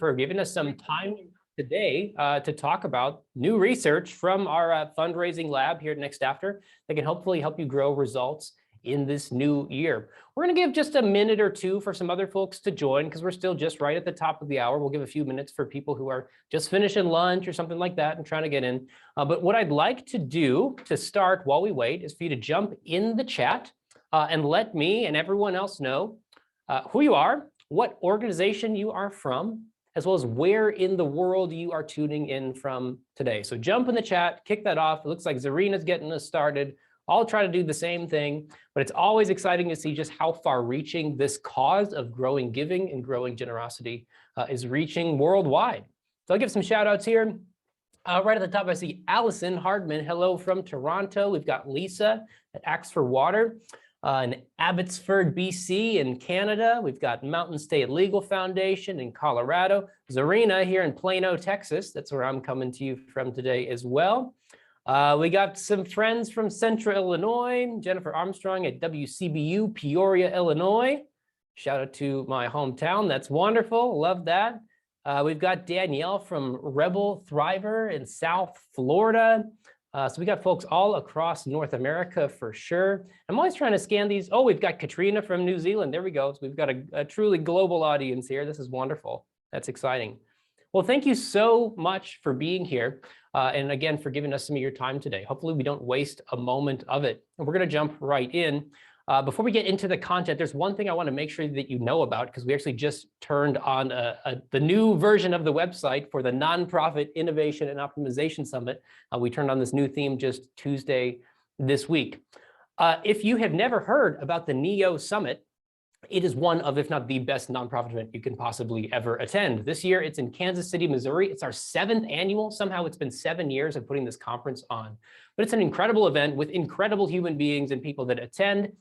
for giving us some time today to talk about new research from our fundraising lab here at Next After that can hopefully help you grow results in this new year. We're going to give just a minute or two for some other folks to join because we're still just right at the top of the hour. We'll give a few minutes for people who are just finishing lunch or something like that and trying to get in. But what I'd like to do to start while we wait is for you to jump in the chat and let me and everyone else know who you are, what organization you are from, as well as where in the world you are tuning in from today. So jump in the chat, kick that off. It looks like Zarina's getting us started. I'll try to do the same thing, but it's always exciting to see just how far reaching this cause of growing giving and growing generosity is reaching worldwide. So I'll give some shout outs here. Right at the top, I see Allison Hardman. Hello from Toronto. We've got Lisa at Axe for Water in Abbotsford, BC in Canada. We've got Mountain State Legal Foundation in Colorado. Zarina here in Plano, Texas. That's where I'm coming to you from today as well. We got some friends from Central Illinois, Jennifer Armstrong at WCBU, Peoria, Illinois. Shout out to my hometown. That's wonderful. Love that. We've got Danielle from Rebel Thriver in South Florida. So we got folks all across North America for sure. I'm always trying to scan these. Oh, we've got Katrina from New Zealand. There we go. So we've got a truly global audience here. This is wonderful. That's exciting. Well, thank you so much for being here. And again, for giving us some of your time today. Hopefully we don't waste a moment of it. And we're going to jump right in. Before we get into the content, there's one thing I want to make sure that you know about, because we actually just turned on the new version of the website for the Nonprofit Innovation and Optimization Summit. We turned on this new theme just Tuesday this week. If you have never heard about the NEO Summit, it is one of, if not the best nonprofit event you can possibly ever attend. This year, it's in Kansas City, Missouri. It's our 7th annual. Somehow it's been 7 years of putting this conference on. But it's an incredible event with incredible human beings and people that attend.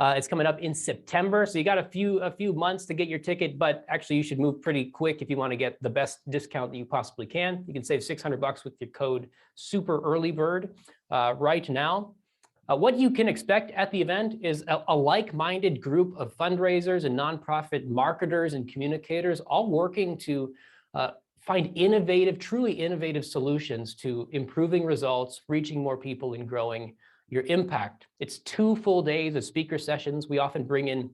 It's coming up in September. So you got a few months to get your ticket, but actually you should move pretty quick if you want to get the best discount that you possibly can. You can save $600 with your code Super Early Bird right now. What you can expect at the event is a like-minded group of fundraisers and nonprofit marketers and communicators, all working to find innovative, truly innovative solutions to improving results, reaching more people, and growing your impact. It's 2 full days of speaker sessions. We often bring in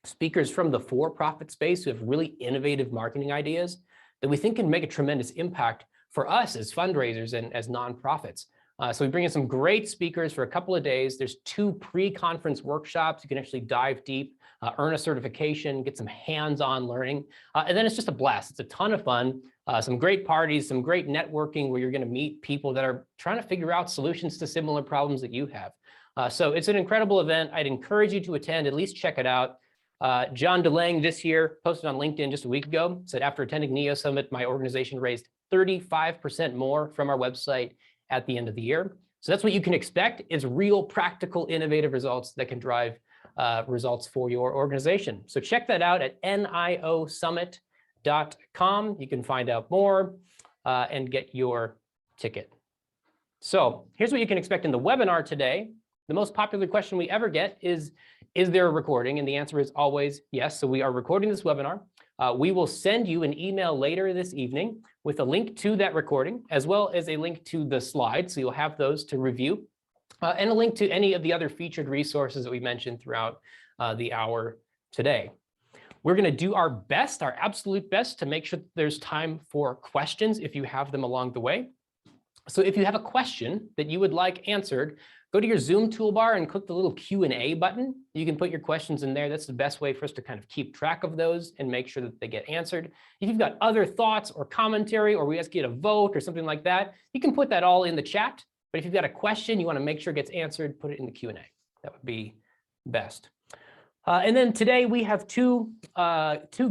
speakers from the for-profit space who have really innovative marketing ideas that we think can make a tremendous impact for us as fundraisers and as nonprofits. So we bring in some great speakers for a couple of days. There's 2 pre-conference workshops. You can actually dive deep, earn a certification, get some hands-on learning. And then it's just a blast. It's a ton of fun. Some great parties, some great networking where you're going to meet people that are trying to figure out solutions to similar problems that you have. So it's an incredible event. I'd encourage you to attend, at least check it out. John DeLange this year posted on LinkedIn just a week ago, said after attending NEO Summit, my organization raised 35% more from our website at the end of the year. So that's what you can expect, is real practical innovative results that can drive results for your organization. So check that out at niosummit.com. You can find out more and get your ticket. So here's what you can expect in the webinar today. The most popular question we ever get is there a recording? And the answer is always yes. So we are recording this webinar. We will send you an email later this evening with a link to that recording, as well as a link to the slides. So you'll have those to review, and a link to any of the other featured resources that we mentioned throughout the hour today. We're going to do our best, our absolute best, to make sure that there's time for questions if you have them along the way. So if you have a question that you would like answered, go to your Zoom toolbar and click the little Q&A button. You can put your questions in there. That's the best way for us to kind of keep track of those and make sure that they get answered. If you've got other thoughts or commentary, or we ask you to vote or something like that, you can put that all in the chat. But if you've got a question you want to make sure it gets answered, put it in the Q&A. That would be best. And then today we have two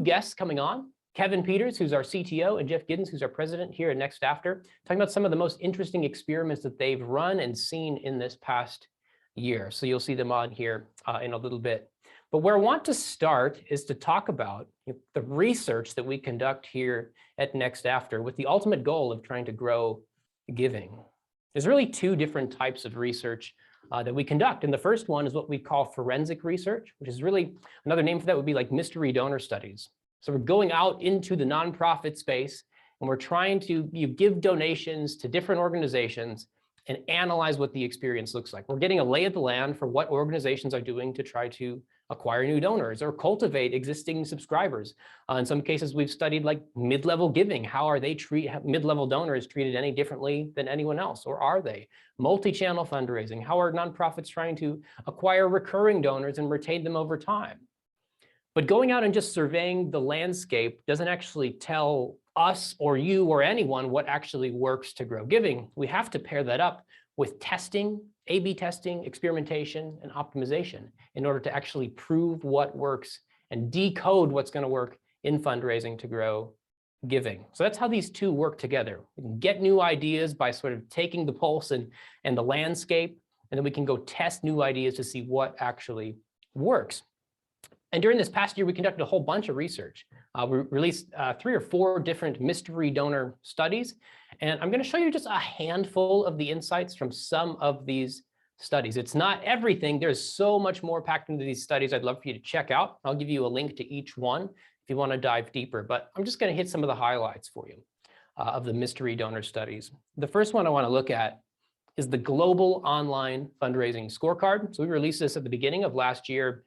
guests coming on. Kevin Peters, who's our CTO, and Jeff Giddens, who's our president here at Next After, talking about some of the most interesting experiments that they've run and seen in this past year. So you'll see them on here in a little bit. But where I want to start is to talk about the research that we conduct here at Next After with the ultimate goal of trying to grow giving. There's really 2 different types of research that we conduct. And the first one is what we call forensic research, which is really another name for that would be like mystery donor studies. So we're going out into the nonprofit space and we're trying to give donations to different organizations and analyze what the experience looks like. We're getting a lay of the land for what organizations are doing to try to acquire new donors or cultivate existing subscribers. In some cases, we've studied like mid-level giving. How are they mid-level donors treated any differently than anyone else, or are they? Multi-channel fundraising. How are nonprofits trying to acquire recurring donors and retain them over time? But going out and just surveying the landscape doesn't actually tell us or you or anyone what actually works to grow giving. We have to pair that up with testing, A/B testing, experimentation, and optimization in order to actually prove what works and decode what's going to work in fundraising to grow giving. So that's how these two work together. We can get new ideas by sort of taking the pulse and the landscape, and then we can go test new ideas to see what actually works. And during this past year, we conducted a whole bunch of research. We released 3 or 4 different mystery donor studies. And I'm going to show you just a handful of the insights from some of these studies. It's not everything. There's so much more packed into these studies I'd love for you to check out. I'll give you a link to each one if you want to dive deeper. But I'm just going to hit some of the highlights for you of the mystery donor studies. The first one I want to look at is the Global Online Fundraising Scorecard. So we released this at the beginning of last year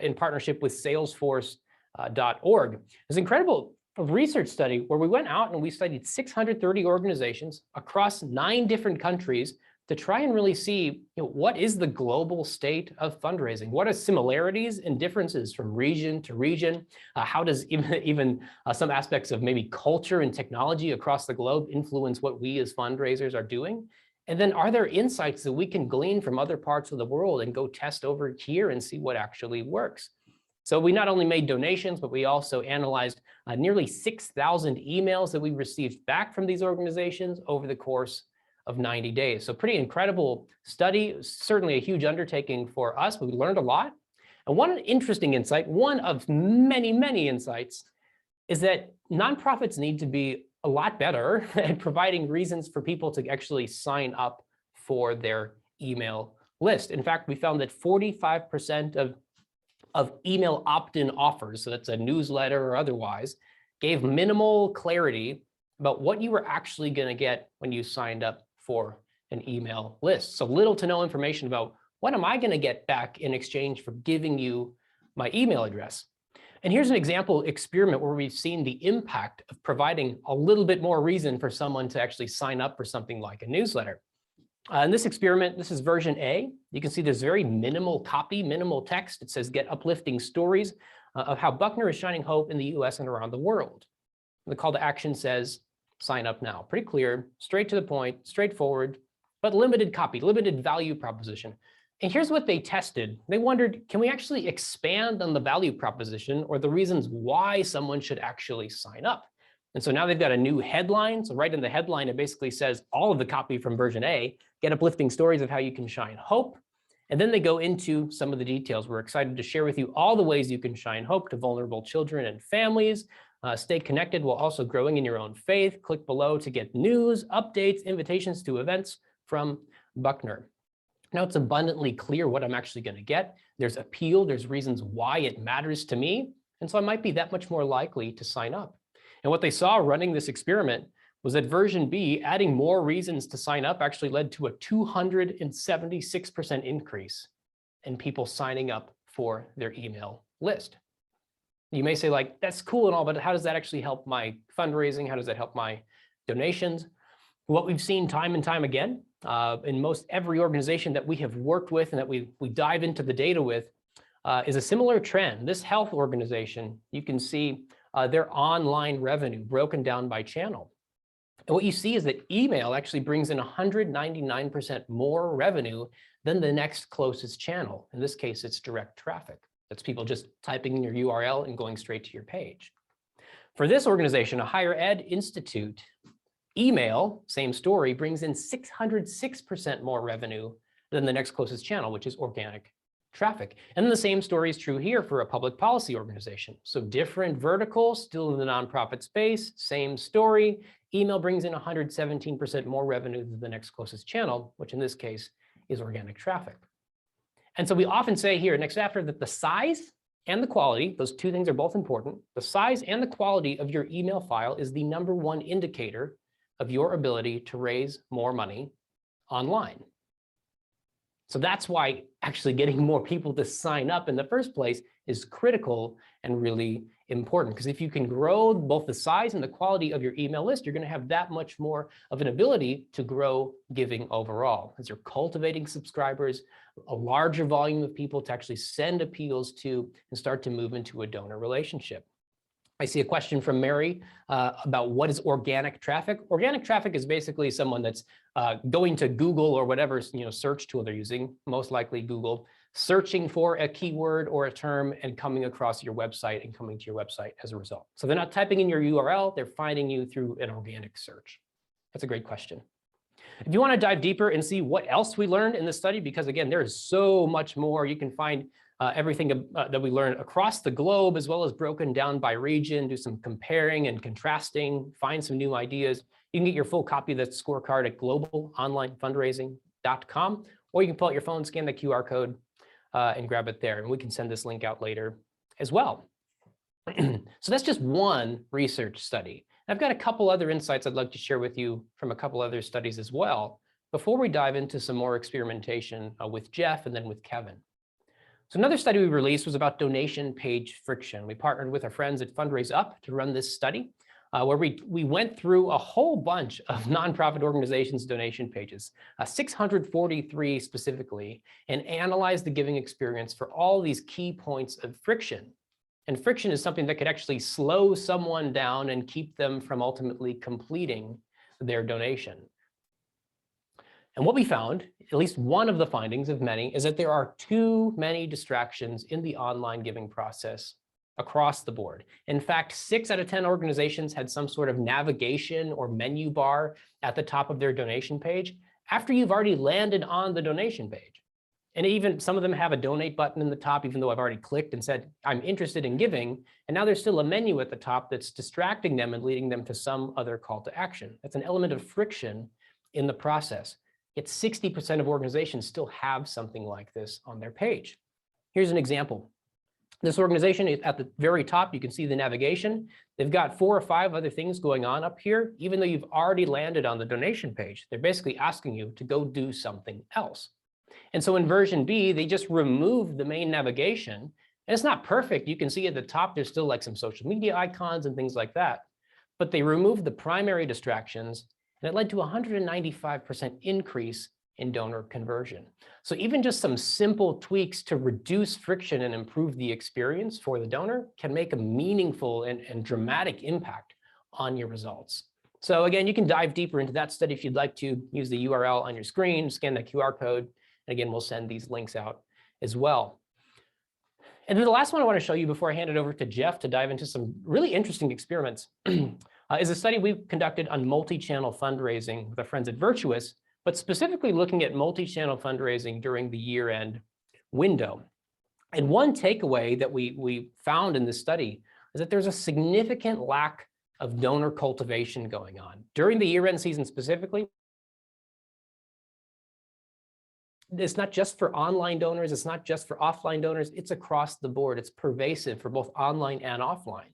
in partnership with Salesforce.org. It's an incredible research study where we went out and we studied 630 organizations across 9 different countries to try and really see, what is the global state of fundraising? What are similarities and differences from region to region? How does even some aspects of maybe culture and technology across the globe influence what we as fundraisers are doing? And then are there insights that we can glean from other parts of the world and go test over here and see what actually works? So we not only made donations, but we also analyzed nearly 6,000 emails that we received back from these organizations over the course of 90 days. So pretty incredible study, certainly a huge undertaking for us, but we learned a lot. And one interesting insight, one of many, many insights, is that nonprofits need to be a lot better at providing reasons for people to actually sign up for their email list. In fact, we found that 45% of email opt-in offers, so that's a newsletter or otherwise, gave minimal clarity about what you were actually going to get when you signed up for an email list. So little to no information about what am I going to get back in exchange for giving you my email address. And here's an example experiment where we've seen the impact of providing a little bit more reason for someone to actually sign up for something like a newsletter. In this experiment, this is version A. You can see there's very minimal copy, minimal text. It says, get uplifting stories of how Buckner is shining hope in the US and around the world. The call to action says, sign up now. Pretty clear, straight to the point, straightforward, but limited copy, limited value proposition. And here's what they tested. They wondered, can we actually expand on the value proposition or the reasons why someone should actually sign up? And so now they've got a new headline. So right in the headline, it basically says all of the copy from version A, get uplifting stories of how you can shine hope. And then they go into some of the details. We're excited to share with you all the ways you can shine hope to vulnerable children and families. Stay connected while also growing in your own faith. Click below to get news, updates, invitations to events from Buckner. Now it's abundantly clear what I'm actually going to get. There's appeal, there's reasons why it matters to me. And so I might be that much more likely to sign up. And what they saw running this experiment was that version B, adding more reasons to sign up, actually led to a 276% increase in people signing up for their email list. You may say, like, that's cool and all, but how does that actually help my fundraising? How does that help my donations? What we've seen time and time again in most every organization that we have worked with and that we dive into the data with is a similar trend. This health organization, you can see their online revenue broken down by channel. And what you see is that email actually brings in 199% more revenue than the next closest channel. In this case, it's direct traffic. That's people just typing in your URL and going straight to your page. For this organization, a higher ed institute, email, same story, brings in 606% more revenue than the next closest channel, which is organic traffic. And then the same story is true here for a public policy organization. So different verticals, still in the nonprofit space, same story. Email brings in 117% more revenue than the next closest channel, which in this case is organic traffic. And so we often say here next after that the size and the quality, those two things are both important. The size and the quality of your email file is the #1 indicator of your ability to raise more money online. So that's why actually getting more people to sign up in the first place is critical and really important. Because if you can grow both the size and the quality of your email list, you're going to have that much more of an ability to grow giving overall. As you're cultivating subscribers, a larger volume of people to actually send appeals to and start to move into a donor relationship. I see a question from Mary about what is organic traffic. Organic traffic is basically someone that's going to Google or whatever search tool they're using, most likely Google, searching for a keyword or a term and coming across your website and coming to your website as a result. So they're not typing in your URL, they're finding you through an organic search. That's a great question. If you want to dive deeper and see what else we learned in this study, because again, there is so much more, you can find everything that we learned across the globe, as well as broken down by region, do some comparing and contrasting, find some new ideas. You can get your full copy of that scorecard at globalonlinefundraising.com, or you can pull out your phone, scan the QR code, and grab it there. And we can send this link out later as well. So that's just one research study. I've got a couple other insights I'd like to share with you from a couple other studies as well, before we dive into some more experimentation with Jeff and then with Kevin. So another study we released was about donation page friction. We partnered with our friends at Fundraise Up to run this study, where we went through a whole bunch of nonprofit organizations' donation pages, 643 specifically, and analyzed the giving experience for all these key points of friction. And friction is something that could actually slow someone down and keep them from ultimately completing their donation. And what we found, at least one of the findings of many, is that there are too many distractions in the online giving process across the board. In fact, 6 out of 10 organizations had some sort of navigation or menu bar at the top of their donation page after you've already landed on the donation page. And even some of them have a donate button in the top, even though I've already clicked and said, I'm interested in giving. And now there's still a menu at the top that's distracting them and leading them to some other call to action. That's an element of friction in the process. Yet 60% of organizations still have something like this on their page. Here's an example. This organization is at the very top. You can see the navigation. They've got 4 or 5 other things going on up here. Even though you've already landed on the donation page, they're basically asking you to go do something else. And so in version B, they just removed the main navigation. And it's not perfect. You can see at the top, there's still like some social media icons and things like that. But they removed the primary distractions, and it led to a 195% increase in donor conversion. So even just some simple tweaks to reduce friction and improve the experience for the donor can make a meaningful and dramatic impact on your results. So again, you can dive deeper into that study if you'd like to. Use the URL on your screen, scan the QR code, and again, we'll send these links out as well. And then the last one I want to show you before I hand it over to Jeff to dive into some really interesting experiments is a study we've conducted on multi-channel fundraising with our friends at Virtuous, but specifically looking at multi-channel fundraising during the year-end window. And one takeaway that we found in this study is that there's a significant lack of donor cultivation going on. During the year-end season specifically, it's not just for online donors, it's not just for offline donors, it's across the board. It's pervasive for both online and offline.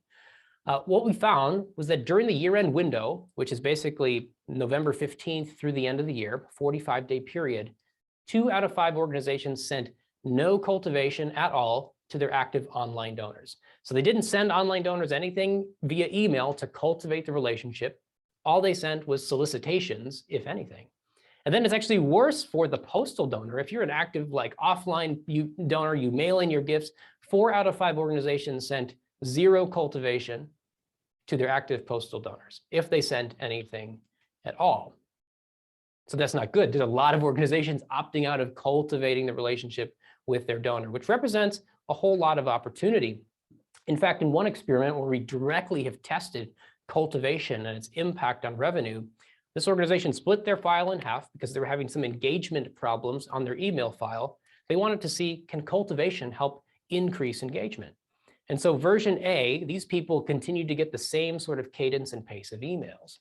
What we found was that during the year-end window, which is basically November 15th through the end of the year, 45-day period, 2 out of 5 organizations sent no cultivation at all to their active online donors. So they didn't send online donors anything via email to cultivate the relationship. All they sent was solicitations, if anything. And then it's actually worse for the postal donor. If you're an active offline donor, you mail in your gifts, 4 out of 5 organizations sent 0 cultivation to their active postal donors, if they sent anything at all. So that's not good. There's a lot of organizations opting out of cultivating the relationship with their donor, which represents a whole lot of opportunity. In fact, in one experiment where we directly have tested cultivation and its impact on revenue, this organization split their file in half because they were having some engagement problems on their email file. They wanted to see, can cultivation help increase engagement? And so version A, these people continued to get the same sort of cadence and pace of emails.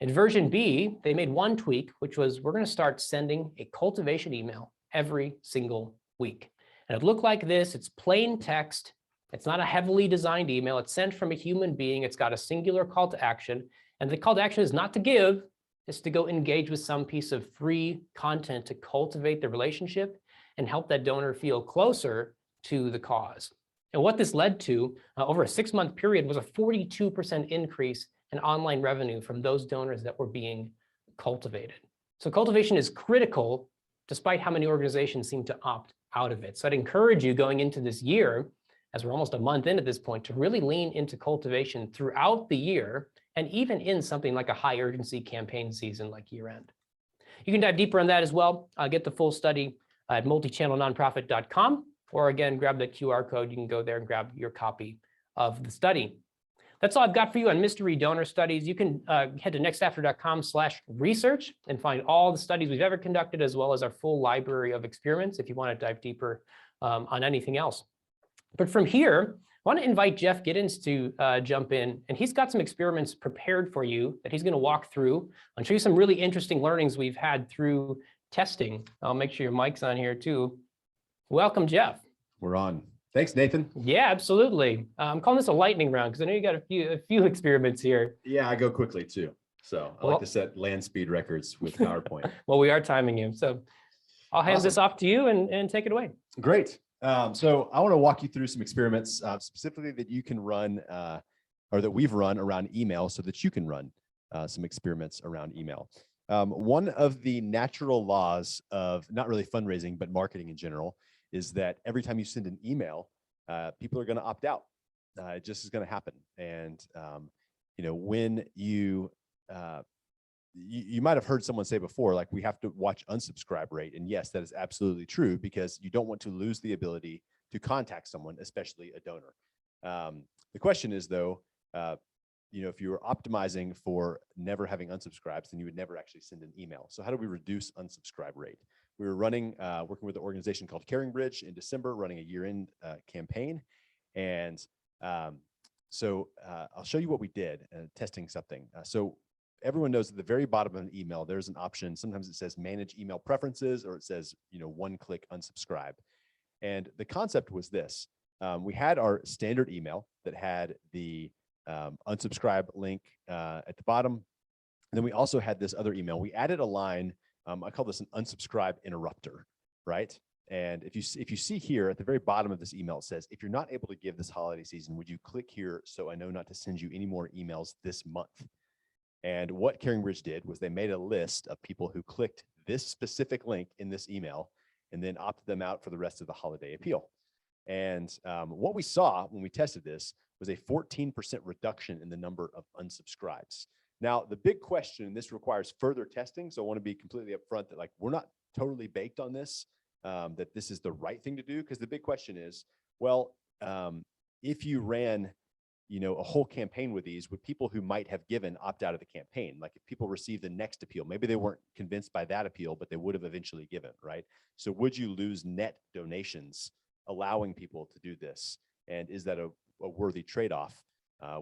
In version B, they made one tweak, which was we're going to start sending a cultivation email every single week. And it looked like this. It's plain text It's not a heavily designed email. It's sent from a human being. It's got a singular call to action. And the call to action is not to give, it's to go engage with some piece of free content to cultivate the relationship and help that donor feel closer to the cause. And what this led to over a 6-month period was a 42% increase in online revenue from those donors that were being cultivated. So cultivation is critical, despite how many organizations seem to opt out of it. So I'd encourage you going into this year, as we're almost a month in at this point, to really lean into cultivation throughout the year, and even in something like a high urgency campaign season like year end. You can dive deeper on that as well. Get the full study at multichannelnonprofit.com, or again, grab that QR code. You can go there and grab your copy of the study. That's all I've got for you on mystery donor studies. You can head to nextafter.com/research and find all the studies we've ever conducted, as well as our full library of experiments if you want to dive deeper on anything else. But from here, I want to invite Jeff Giddens to jump in, and he's got some experiments prepared for you that he's going to walk through and show you some really interesting learnings we've had through testing. I'll make sure your mic's on here too. Welcome, Jeff. We're on. Thanks, Nathan. Yeah, absolutely. I'm calling this a lightning round because I know you got a few experiments here. Yeah, I go quickly too. So I like to set land speed records with PowerPoint. Well, we are timing you. So I'll hand this off to you and take it away. Great. So I want to walk you through some experiments specifically that you can run or that we've run around email so that you can run some experiments around email. One of the natural laws of not really fundraising, but marketing in general, is that every time you send an email, people are going to opt out. It just is going to happen. And, when you might have heard someone say before, like, we have to watch unsubscribe rate. And yes, that is absolutely true, because you don't want to lose the ability to contact someone, especially a donor. The question is, though, if you were optimizing for never having unsubscribes, then you would never actually send an email. So how do we reduce unsubscribe rate? We were working with an organization called CaringBridge in December, running a year-end campaign. And so I'll show you what we did testing something. So everyone knows at the very bottom of an email, there's an option. Sometimes it says manage email preferences, or it says, one-click unsubscribe. And the concept was this. We had our standard email that had the unsubscribe link at the bottom. And then we also had this other email. We added a line. I call this an unsubscribe interrupter, right? And if you see here at the very bottom of this email, it says, if you're not able to give this holiday season, would you click here so I know not to send you any more emails this month? And what CaringBridge did was they made a list of people who clicked this specific link in this email and then opted them out for the rest of the holiday appeal. And what we saw when we tested this was a 14% reduction in the number of unsubscribes. Now, the big question, and this requires further testing, so I want to be completely upfront that, like, we're not totally baked on this, that this is the right thing to do, because the big question is, well, if you ran, a whole campaign with these, would people who might have given opt out of the campaign? Like, if people receive the next appeal, maybe they weren't convinced by that appeal, but they would have eventually given, right? So would you lose net donations allowing people to do this? And is that a worthy trade-off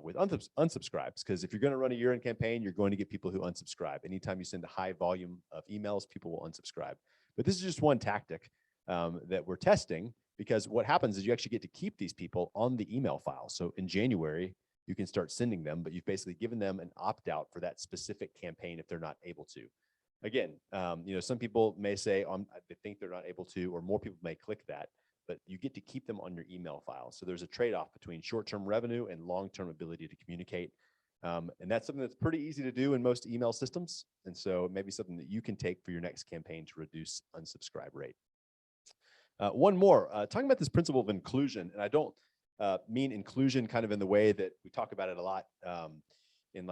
with unsubscribes? Because if you're going to run a year-end campaign, you're going to get people who unsubscribe. Anytime you send a high volume of emails, people will unsubscribe. But this is just one tactic that we're testing, because what happens is you actually get to keep these people on the email file. So in January, you can start sending them, but you've basically given them an opt-out for that specific campaign if they're not able to. Again, some people may say they think they're not able to, or more people may click that, but you get to keep them on your email file. So there's a trade-off between short-term revenue and long-term ability to communicate. And that's something that's pretty easy to do in most email systems. And so it may be something that you can take for your next campaign to reduce unsubscribe rate. One more, talking about this principle of inclusion, and I don't mean inclusion kind of in the way that we talk about it a lot in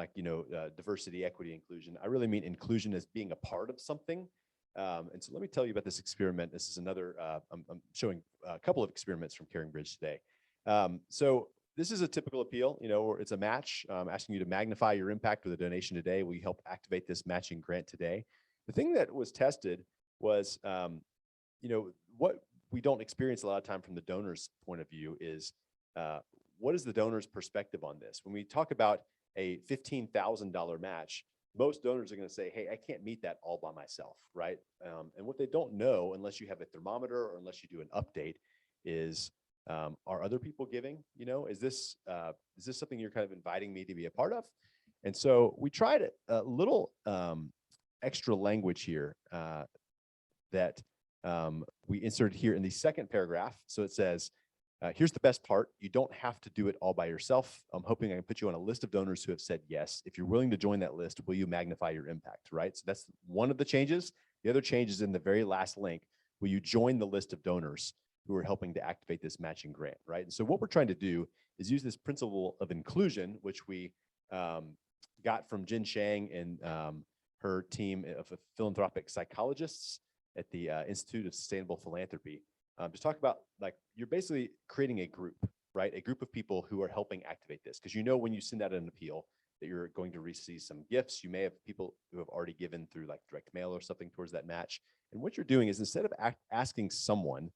diversity, equity, inclusion. I really mean inclusion as being a part of something. And so let me tell you about this experiment. This is another, I'm showing a couple of experiments from CaringBridge today. So this is a typical appeal, or it's a match asking you to magnify your impact with a donation today. We help activate this matching grant today. The thing that was tested was, what we don't experience a lot of time from the donor's point of view is, what is the donor's perspective on this? When we talk about a $15,000 match, most donors are going to say, hey, I can't meet that all by myself, right? And what they don't know, unless you have a thermometer or unless you do an update, is Are other people giving? You know, is this something you're kind of inviting me to be a part of? And so we tried a little extra language here that we inserted here in the second paragraph. So it says, here's the best part. You don't have to do it all by yourself. I'm hoping I can put you on a list of donors who have said yes. If you're willing to join that list, will you magnify your impact, right? So that's one of the changes. The other change is in the very last link. Will you join the list of donors who are helping to activate this matching grant, right? And so what we're trying to do is use this principle of inclusion, which we got from Jen Shang and her team of philanthropic psychologists at the Institute of Sustainable Philanthropy, to talk about, like, you're basically creating a group, right? A group of people who are helping activate this. Because you know when you send out an appeal that you're going to receive some gifts. You may have people who have already given through like direct mail or something towards that match. And what you're doing is, instead of asking someone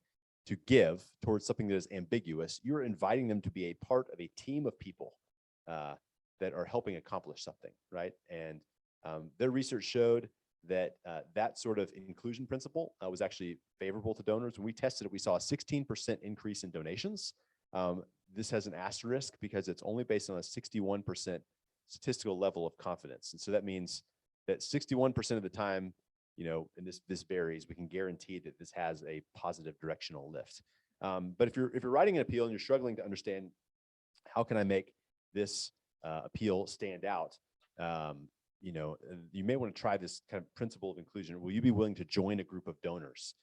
to give towards something that is ambiguous, you're inviting them to be a part of a team of people that are helping accomplish something, right? And their research showed that that sort of inclusion principle was actually favorable to donors. When we tested it, we saw a 16% increase in donations. This has an asterisk because it's only based on a 61% statistical level of confidence. And so that means that 61% of the time, you know, and this varies, we can guarantee that this has a positive directional lift. But if you're writing an appeal and you're struggling to understand how can I make this appeal stand out, you know, you may want to try this kind of principle of inclusion. Will you be willing to join a group of donors?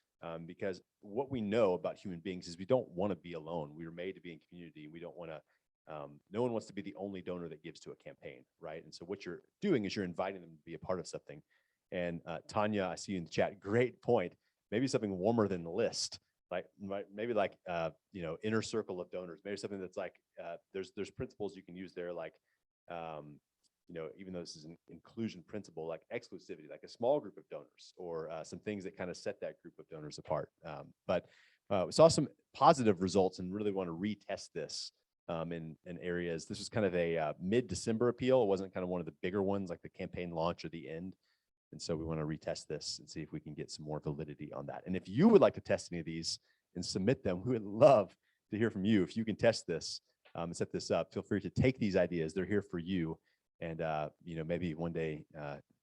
Because what we know about human beings is we don't want to be alone. We were made to be in community. We don't want to, no one wants to be the only donor that gives to a campaign, right? And so what you're doing is you're inviting them to be a part of something. And Tanya, I see you in the chat, great point. Maybe something warmer than the list, like maybe like, you know, inner circle of donors, maybe something that's like, there's principles you can use there, like, you know, even though this is an inclusion principle, like exclusivity, like a small group of donors, or some things that kind of set that group of donors apart. But we saw some positive results and really want to retest this in areas. This was kind of a mid-December appeal. It wasn't kind of one of the bigger ones like the campaign launch or the end. And so we want to retest this and see if we can get some more validity on that. And if you would like to test any of these and submit them, we would love to hear from you. If you can test this and set this up, feel free to take these ideas. They're here for you. And, you know, maybe one day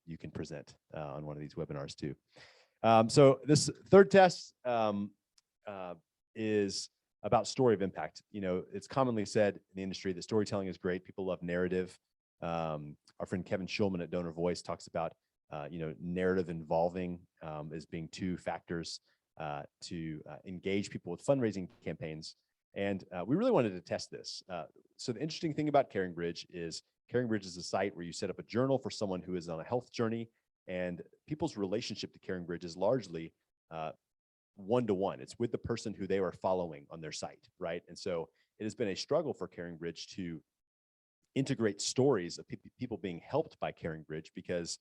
you can present on one of these webinars too. So this third test is about story of impact. You know, it's commonly said in the industry that storytelling is great. People love narrative. Our friend Kevin Schulman at Donor Voice talks about, you know, narrative involving as being two factors to engage people with fundraising campaigns. And we really wanted to test this. So the interesting thing about CaringBridge is CaringBridge is a site where you set up a journal for someone who is on a health journey, and people's relationship to CaringBridge is largely one-to-one. It's with the person who they are following on their site, right? And so it has been a struggle for CaringBridge to integrate stories of people being helped by CaringBridge, because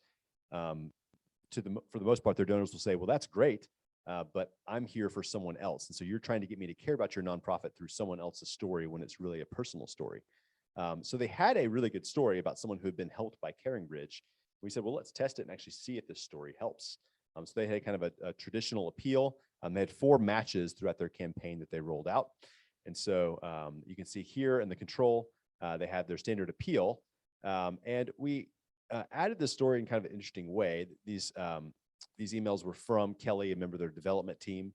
for the most part, their donors will say, well, that's great, but I'm here for someone else. And so you're trying to get me to care about your nonprofit through someone else's story when it's really a personal story. So they had a really good story about someone who had been helped by CaringBridge. We said, well, let's test it and actually see if this story helps. So they had kind of a traditional appeal. They had 4 matches throughout their campaign that they rolled out. And so you can see here in the control, they have their standard appeal. And we added this story in kind of an interesting way. These emails were from Kelly, a member of their development team.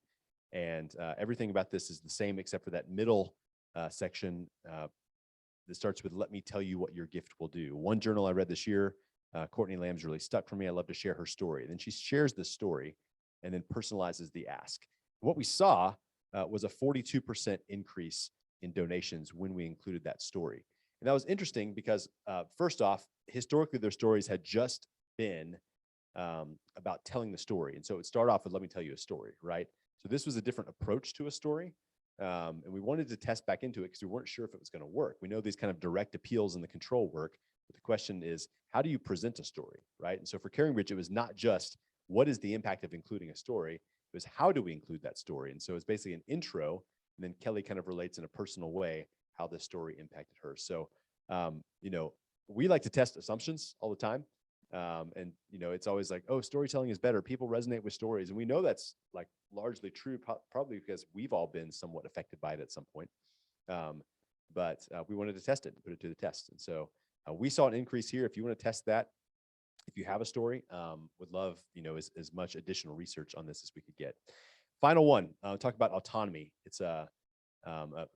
And everything about this is the same except for that middle section that starts with, let me tell you what your gift will do. One journal I read this year, Courtney Lamb's really stuck for me. I love to share her story. And then she shares this story and then personalizes the ask. What we saw was a 42% increase in donations when we included that story. And that was interesting because first off, historically, their stories had just been about telling the story. And so it would start off with, let me tell you a story, right? So this was a different approach to a story. And we wanted to test back into it because we weren't sure if it was going to work. We know these kind of direct appeals in the control work, but the question is, how do you present a story, right? And so for CaringBridge, it was not just what is the impact of including a story, it was how do we include that story? And so it's basically an intro, and then Kelly kind of relates in a personal way how this story impacted her. So, you know, we like to test assumptions all the time. And, it's always like, oh, storytelling is better. People resonate with stories. And we know that's like largely true, probably because we've all been somewhat affected by it at some point. But we wanted to test it and put it to the test. And so we saw an increase here. If you want to test that, if you have a story, would love, as much additional research on this as we could get. Final one, talk about autonomy. It's a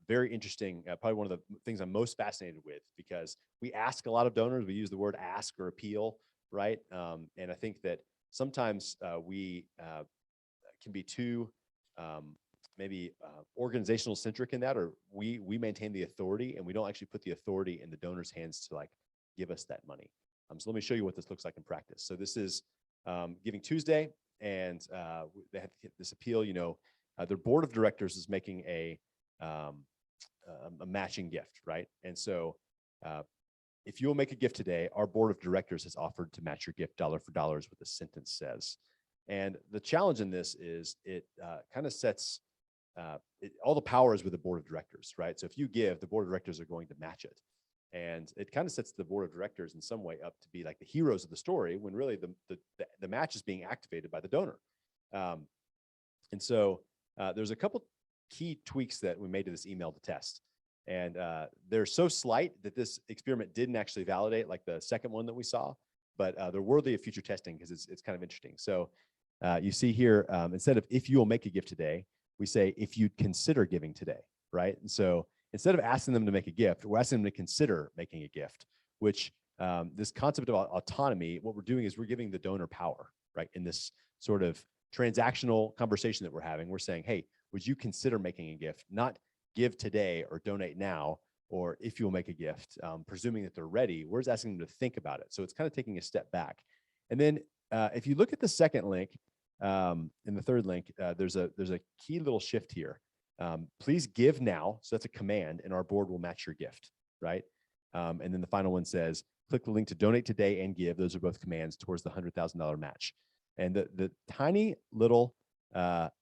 very interesting, probably one of the things I'm most fascinated with, because we ask a lot of donors. We use the word ask or appeal, right? And I think that sometimes we can be too maybe organizational centric in that, or we maintain the authority and we don't actually put the authority in the donor's hands to like give us that money. So let me show you what this looks like in practice. So this is Giving Tuesday, and they had this appeal. Their board of directors is making a matching gift, right? And so if you will make a gift today, our board of directors has offered to match your gift dollar for dollar, is what the sentence says. And the challenge in this is it kind of sets all the power is with the board of directors, right? So if you give, the board of directors are going to match it. And it kind of sets the board of directors in some way up to be like the heroes of the story, when really the match is being activated by the donor. And so there's a couple key tweaks that we made to this email to test. And they're so slight that this experiment didn't actually validate like the second one that we saw, but they're worthy of future testing because it's kind of interesting. So you see here, instead of if you will make a gift today, we say if you'd consider giving today, right? And so instead of asking them to make a gift, we're asking them to consider making a gift, which this concept of autonomy, what we're doing is we're giving the donor power, right? In this sort of transactional conversation that we're having, we're saying, hey, would you consider making a gift? Not give today or donate now, or if you'll make a gift, presuming that they're ready, we're just asking them to think about it. So it's kind of taking a step back. And then if you look at the second link and the third link, there's a key little shift here. Please give now. So that's a command, and our board will match your gift, right? And then the final one says, click the link to donate today and give. Those are both commands towards the $100,000 match. And the tiny little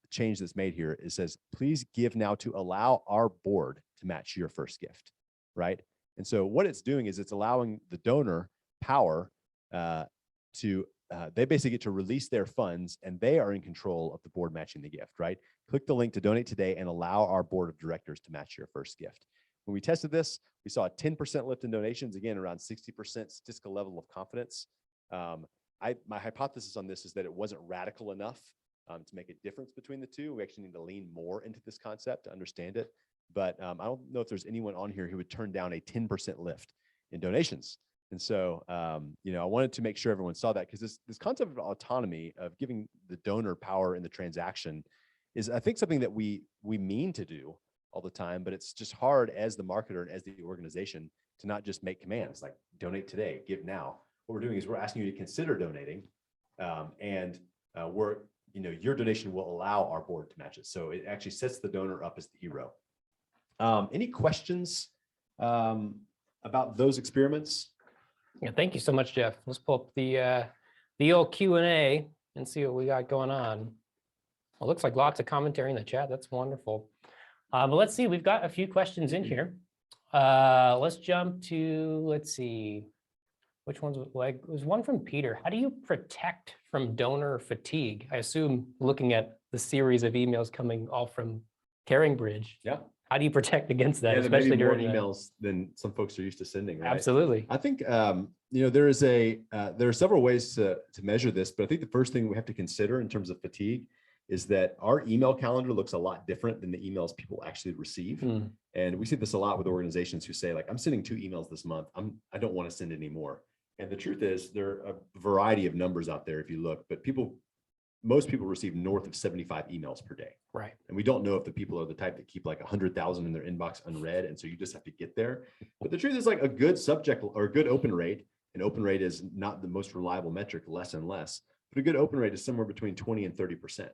change that's made here, it says, please give now to allow our board to match your first gift, right? And so what it's doing is it's allowing the donor power they basically get to release their funds, and they are in control of the board matching the gift, right? Click the link to donate today and allow our board of directors to match your first gift. When we tested this, we saw a 10% lift in donations, again, around 60% statistical level of confidence. My hypothesis on this is that it wasn't radical enough to make a difference between the two. We actually need to lean more into this concept to understand it. But I don't know if there's anyone on here who would turn down a 10% lift in donations. And so, I wanted to make sure everyone saw that, because this concept of autonomy, of giving the donor power in the transaction, is, I think, something that we mean to do all the time, but it's just hard as the marketer and as the organization to not just make commands like donate today, give now. What we're doing is we're asking you to consider donating, and your donation will allow our board to match it. So it actually sets the donor up as the hero. Any questions about those experiments? Yeah, thank you so much, Jeff. Let's pull up the old Q&A and see what we got going on. Well, looks like lots of commentary in the chat. That's wonderful. But let's see, we've got a few questions in here. Let's jump to, let's see, which ones? Like, there's one from Peter. How do you protect from donor fatigue? I assume looking at the series of emails coming all from CaringBridge. Yeah. How do you protect against that, Yeah, especially more during emails than some folks are used to sending, right? Absolutely. I think there are several ways to measure this, but I think the first thing we have to consider in terms of fatigue is that our email calendar looks a lot different than the emails people actually receive. And we see this a lot with organizations who say, like, I'm sending 2 emails this month. I don't want to send any more. And the truth is, there are a variety of numbers out there if you look, but most people receive north of 75 emails per day. Right. And we don't know if the people are the type that keep like 100,000 in their inbox unread. And so you just have to get there. But the truth is, like, a good subject or a good open rate, and open rate is not the most reliable metric, less and less, but a good open rate is somewhere between 20 and 30%.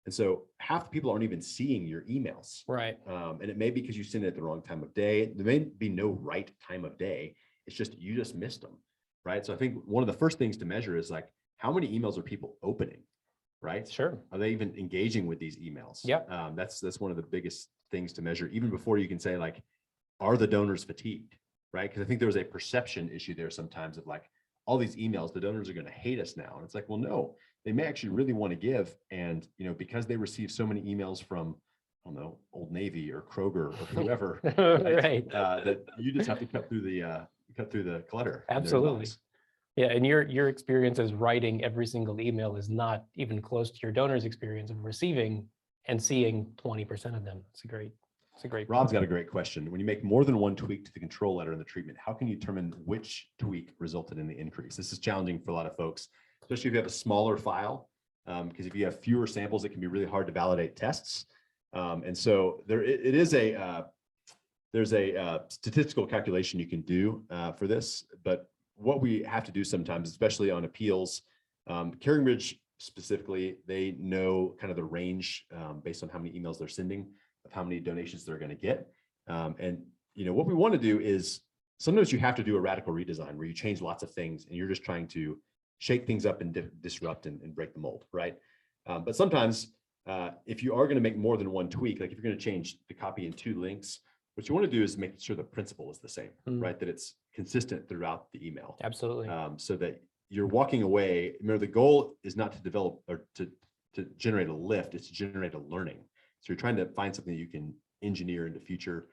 And so half the people aren't even seeing your emails. Right. And it may be because you send it at the wrong time of day. There may be no right time of day. It's just, you just missed them. Right. So I think one of the first things to measure is, like, how many emails are people opening? Right. Sure. Are they even engaging with these emails? Yep. That's one of the biggest things to measure, even before you can say, like, are the donors fatigued? Right. Because I think there was a perception issue there sometimes of, like, all these emails, the donors are going to hate us now. And it's like, well, no, they may actually really want to give. And, you know, because they receive so many emails from, I don't know, Old Navy or Kroger or whoever, Right. that you just have to cut through the clutter. in their Absolutely. inbox. Yeah, and your experience as writing every single email is not even close to your donor's experience of receiving and seeing 20% of them. It's a great Rob's got a great question. When you make more than one tweak to the control letter in the treatment, how can you determine which tweak resulted in the increase? This is challenging for a lot of folks, especially if you have a smaller file, because if you have fewer samples, it can be really hard to validate tests. And so there's a statistical calculation you can do for this, but what we have to do sometimes, especially on appeals, Carrying Ridge specifically, they know kind of the range based on how many emails they're sending of how many donations they're going to get. And you know what we want to do is sometimes you have to do a radical redesign where you change lots of things and you're just trying to shake things up and disrupt and break the mold, right? But sometimes if you are going to make more than one tweak, like if you're going to change the copy in 2 links, what you want to do is make sure the principle is the same, right? That it's consistent throughout the email. Absolutely. So that you're walking away. Remember, the goal is not to develop or to generate a lift, it's to generate a learning. So you're trying to find something you can engineer into future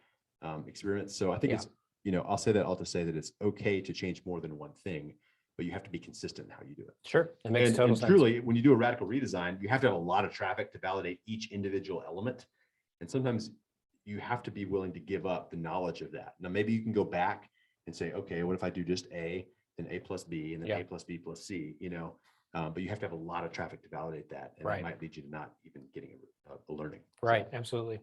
experiments. So I think it's, you know, I'll say that all to say that it's okay to change more than one thing, but you have to be consistent in how you do it. Sure, that makes total sense. Truly, when you do a radical redesign, you have to have a lot of traffic to validate each individual element. And sometimes you have to be willing to give up the knowledge of that. Now, maybe you can go back and say, okay, what if I do just A, then A plus B, and then A plus B plus C, you know, but you have to have a lot of traffic to validate that. And that might lead you to not even getting a learning. Right, absolutely.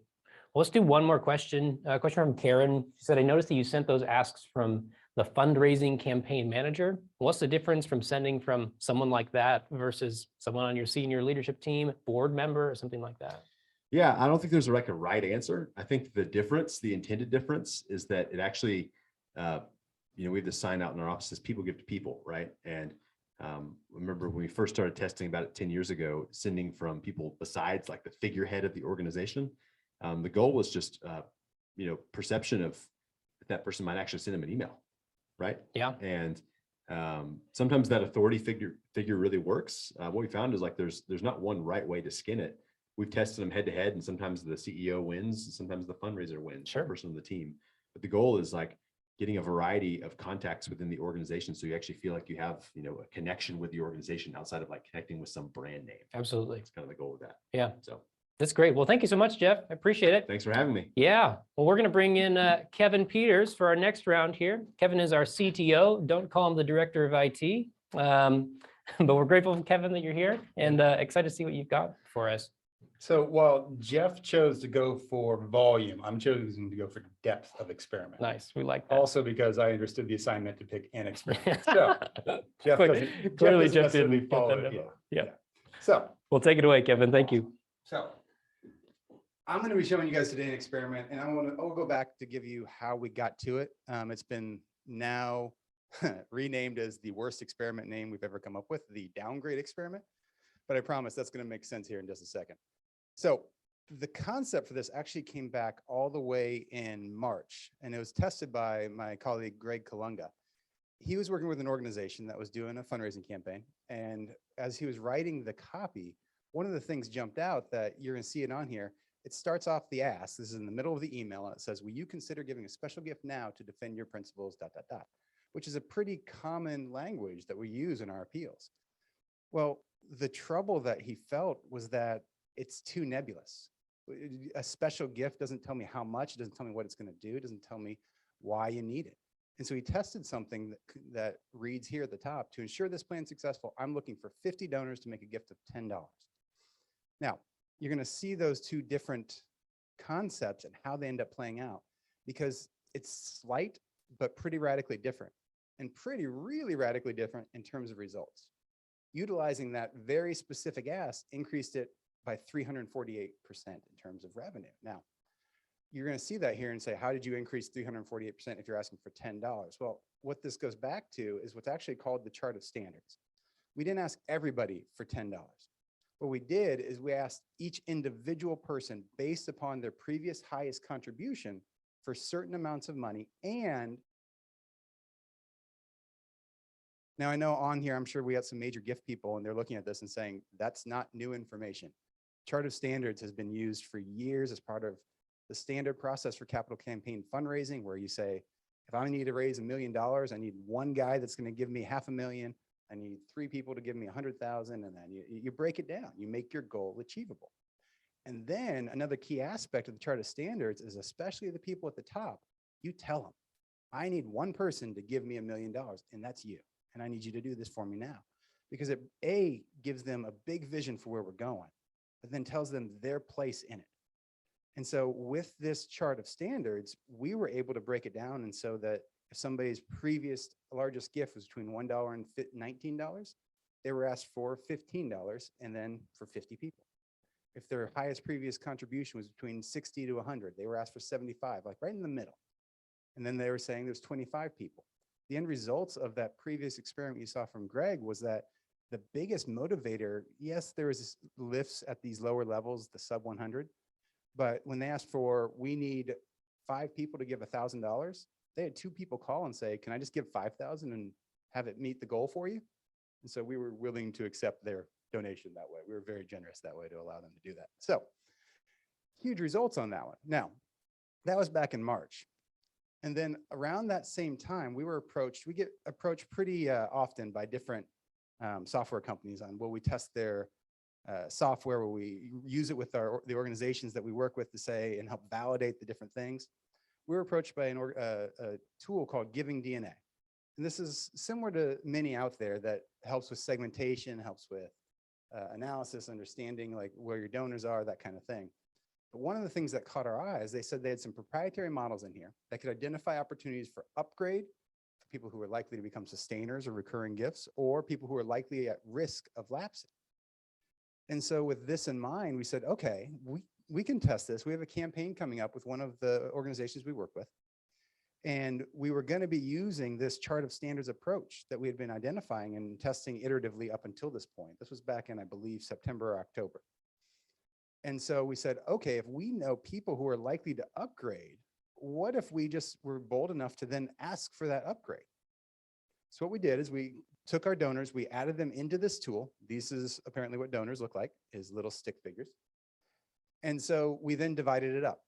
Well, let's do one more question. A question from Karen. She said, I noticed that you sent those asks from the fundraising campaign manager. What's the difference from sending from someone like that versus someone on your senior leadership team, board member, or something like that? Yeah, I don't think there's a right answer. I think the difference, the intended difference, is that it actually, you know, we have this sign out in our offices, people give to people, right? And remember when we first started testing about it 10 years ago, sending from people besides like the figurehead of the organization, the goal was just, you know, perception of that person might actually send them an email, right? Yeah. And sometimes that authority figure really works. What we found is like there's not one right way to skin it. We've tested them head to head, and sometimes the CEO wins, and sometimes the fundraiser wins, the person on the team. But the goal is like getting a variety of contacts within the organization, so you actually feel like you have, you know, a connection with the organization outside of like connecting with some brand name. Absolutely, it's kind of the goal of that. Yeah. So that's great. Well, thank you so much, Jeff. I appreciate it. Thanks for having me. Yeah. Well, we're going to bring in Kevin Peters for our next round here. Kevin is our CTO. Don't call him the director of IT. But we're grateful, Kevin, that you're here and excited to see what you've got for us. So while Jeff chose to go for volume, I'm choosing to go for depth of experiment. Nice. We like that. Also because I understood the assignment to pick an experiment. So Jeff clearly Jeff didn't didn't follow it. Yeah. So we'll take it away, Kevin. Thank you. So I'm going to be showing you guys today an experiment, and I'll go back to give you how we got to it. It's been now renamed as the worst experiment name we've ever come up with, the Downgrade Experiment. But I promise that's going to make sense here in just a second. So the concept for this actually came back all the way in March, and it was tested by my colleague, Greg Kalunga. He was working with an organization that was doing a fundraising campaign. And as he was writing the copy, one of the things jumped out that you're going to see it on here. It starts off the ask. This is in the middle of the email, and it says, will you consider giving a special gift now to defend your principles, ... which is a pretty common language that we use in our appeals. Well, the trouble that he felt was that it's too nebulous. A special gift doesn't tell me how much, it doesn't tell me what it's going to do, it doesn't tell me why you need it. And so he tested something that reads here at the top, to ensure this plan is successful, I'm looking for 50 donors to make a gift of $10. Now, you're going to see those two different concepts and how they end up playing out, because it's slight, but pretty radically different, and really radically different in terms of results. Utilizing that very specific ask increased it by 348% in terms of revenue. Now, you're going to see that here and say, how did you increase 348% if you're asking for $10? Well, what this goes back to is what's actually called the chart of standards. We didn't ask everybody for $10. What we did is we asked each individual person based upon their previous highest contribution for certain amounts of money and Now, I know on here, I'm sure we got some major gift people and they're looking at this and saying, that's not new information. Chart of standards has been used for years as part of the standard process for capital campaign fundraising, where you say, if I need to raise $1 million, I need one guy that's going to give me $500,000. I need 3 people to give me 100,000. And then you break it down, you make your goal achievable. And then another key aspect of the chart of standards is, especially the people at the top, you tell them, I need one person to give me $1 million, and that's you. And I need you to do this for me now. Because it gives them a big vision for where we're going, but then tells them their place in it. And so with this chart of standards, we were able to break it down. And so that if somebody's previous largest gift was between $1 and $19, they were asked for $15 and then for 50 people. If their highest previous contribution was between 60 to 100, they were asked for 75, like right in the middle. And then they were saying there's 25 people. The end results of that previous experiment you saw from Greg was that the biggest motivator, yes, there was lifts at these lower levels, the sub 100, but when they asked for, we need 5 people to give $1,000, they had 2 people call and say, can I just give 5,000 and have it meet the goal for you? And so we were willing to accept their donation that way. We were very generous that way to allow them to do that. So huge results on that one. Now, that was back in March. And then around that same time, we get approached pretty often by different software companies on, will we test their software, will we use it with the organizations that we work with to say and help validate the different things. We were approached by a tool called GivingDNA. And this is similar to many out there that helps with segmentation, helps with analysis, understanding like where your donors are, that kind of thing. But one of the things that caught our eyes, they said they had some proprietary models in here that could identify opportunities for upgrade for people who are likely to become sustainers or recurring gifts, or people who are likely at risk of lapsing. And so with this in mind, we said, okay, we can test this. We have a campaign coming up with one of the organizations we work with. And we were going to be using this chart of standards approach that we had been identifying and testing iteratively up until this point. This was back in, I believe, September or October. And so we said, okay, if we know people who are likely to upgrade, what if we just were bold enough to then ask for that upgrade? So what we did is we took our donors, we added them into this tool. This is apparently what donors look like, is little stick figures. And so we then divided it up.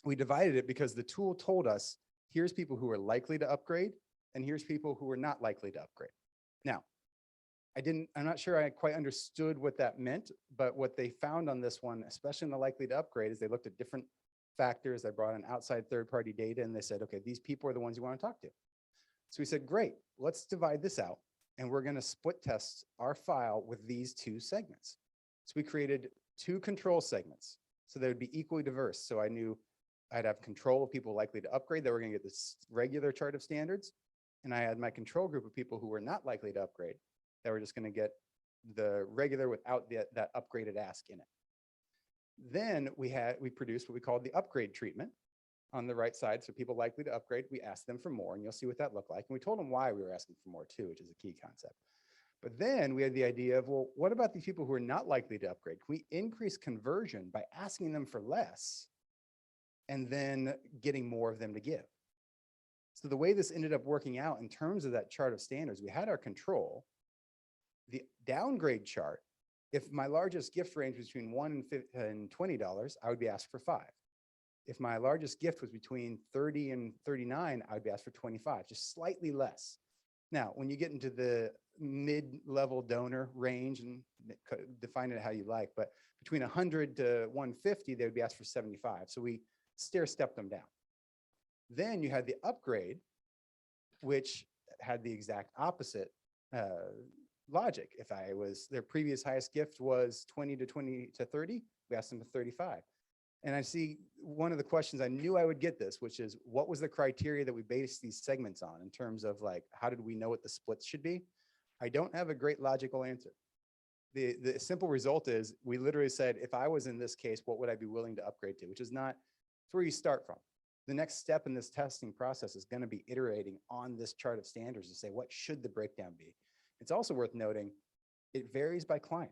We divided it because the tool told us, here's people who are likely to upgrade, and here's people who are not likely to upgrade. Now, I'm not sure I quite understood what that meant, but what they found on this one, especially in the likely to upgrade, is they looked at different factors. They brought in outside third-party data, and they said, okay, these people are the ones you want to talk to. So we said, great, let's divide this out, and we're going to split test our file with these 2 segments. So we created 2 control segments, so they would be equally diverse. So I knew I'd have control of people likely to upgrade that were going to get this regular chart of standards. And I had my control group of people who were not likely to upgrade that were just going to get the regular without that upgraded ask in it. Then we produced what we called the upgrade treatment on the right side. So people likely to upgrade, we asked them for more, and you'll see what that looked like. And we told them why we were asking for more too, which is a key concept. But then we had the idea of, well, what about these people who are not likely to upgrade? Can we increase conversion by asking them for less and then getting more of them to give? So the way this ended up working out in terms of that chart of standards, we had our control. The downgrade chart, if my largest gift range was between $1 and $20, I would be asked for 5. If my largest gift was between 30 and 39, I would be asked for 25, just slightly less. Now, when you get into the mid-level donor range, and define it how you like, but between 100 to 150, they would be asked for 75. So we stair-stepped them down. Then you had the upgrade, which had the exact opposite logic. If their previous highest gift was 20 to 30, we asked them to 35. And I see one of the questions, I knew I would get this, which is, what was the criteria that we based these segments on in terms of like, how did we know what the splits should be? I don't have a great logical answer. The simple result is we literally said, if I was in this case, what would I be willing to upgrade to? Which is not, it's where you start from. The next step in this testing process is going to be iterating on this chart of standards to say, what should the breakdown be? It's also worth noting, it varies by client.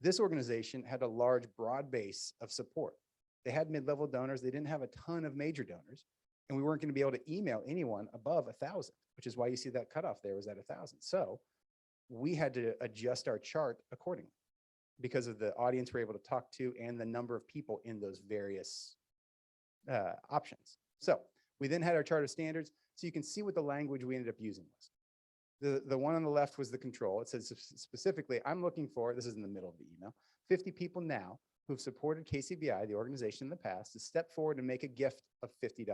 This organization had a large, broad base of support. They had mid-level donors. They didn't have a ton of major donors, and we weren't going to be able to email anyone above 1,000. which is why you see that cutoff there was at 1,000. So we had to adjust our chart accordingly because of the audience we're able to talk to and the number of people in those various options. So we then had our chart of standards. So you can see what the language we ended up using was. The one on the left was the control. It says specifically, I'm looking for, this is in the middle of the email, 50 people now who've supported KCBI, the organization in the past, to step forward and make a gift of $50.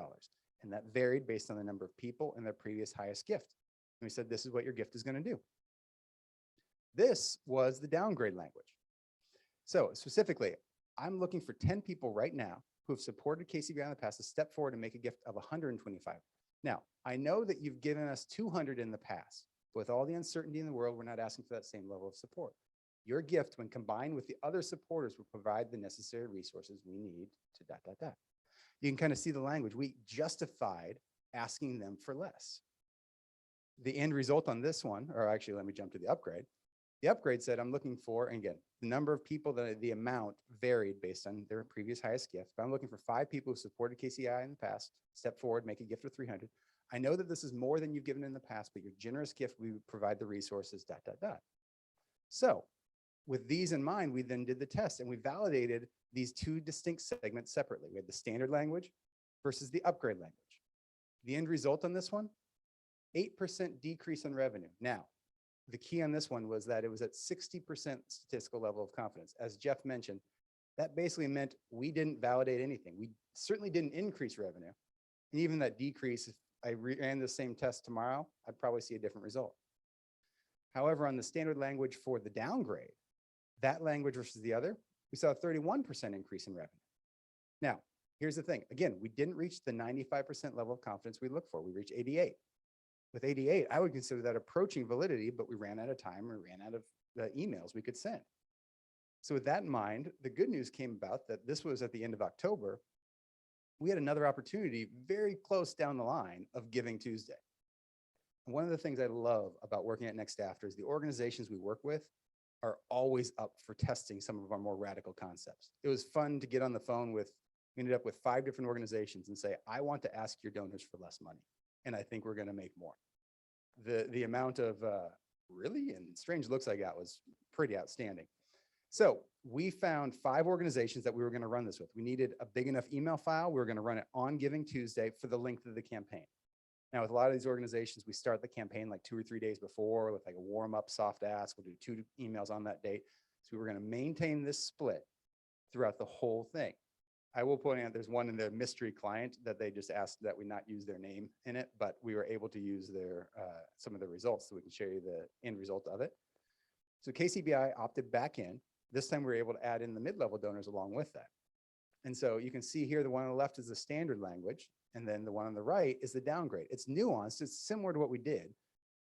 And that varied based on the number of people and their previous highest gift. And we said, this is what your gift is going to do. This was the downgrade language. So specifically, I'm looking for 10 people right now who have supported KCBI in the past to step forward and make a gift of 125. Now, I know that you've given us 200 in the past. With all the uncertainty in the world, we're not asking for that same level of support. Your gift, when combined with the other supporters, will provide the necessary resources we need to ... You can kind of see the language. We justified asking them for less. The end result on this one, or actually, let me jump to the upgrade. The upgrade said, I'm looking for, and again, the number of people, the amount varied based on their previous highest gift. But I'm looking for 5 people who supported KCI in the past, step forward, make a gift of 300. I know that this is more than you've given in the past, but your generous gift, we provide the resources, ... So with these in mind, we then did the test and we validated these 2 distinct segments separately. We had the standard language versus the upgrade language. The end result on this one, 8% decrease in revenue. Now, the key on this one was that it was at 60% statistical level of confidence. As Jeff mentioned, that basically meant we didn't validate anything. We certainly didn't increase revenue. And even that decrease, if I ran the same test tomorrow, I'd probably see a different result. However, on the standard language for the downgrade, that language versus the other, we saw a 31% increase in revenue. Now, here's the thing. Again, we didn't reach the 95% level of confidence we look for. We reached 88. With 88, I would consider that approaching validity, but we ran out of time. We ran out of the emails we could send. So with that in mind, the good news came about that this was at the end of October. We had another opportunity very close down the line of Giving Tuesday. And one of the things I love about working at Next After is the organizations we work with are always up for testing some of our more radical concepts. It was fun to get on the phone with, we ended up with 5 different organizations and say, I want to ask your donors for less money. And I think we're going to make more. The amount of really and strange looks I got was pretty outstanding. So we found 5 organizations that we were going to run this with. We needed a big enough email file. We were going to run it on Giving Tuesday for the length of the campaign. Now, with a lot of these organizations, we start the campaign like 2 or 3 days before with like a warm up soft ask. We'll do 2 emails on that date. So we were going to maintain this split throughout the whole thing. I will point out there's one in the mystery client that they just asked that we not use their name in it, but we were able to use their some of the results so we can show you the end result of it. So KCBI opted back in. This time we were able to add in the mid-level donors along with that. And so you can see here, the one on the left is the standard language, and then the one on the right is the downgrade. It's nuanced, it's similar to what we did,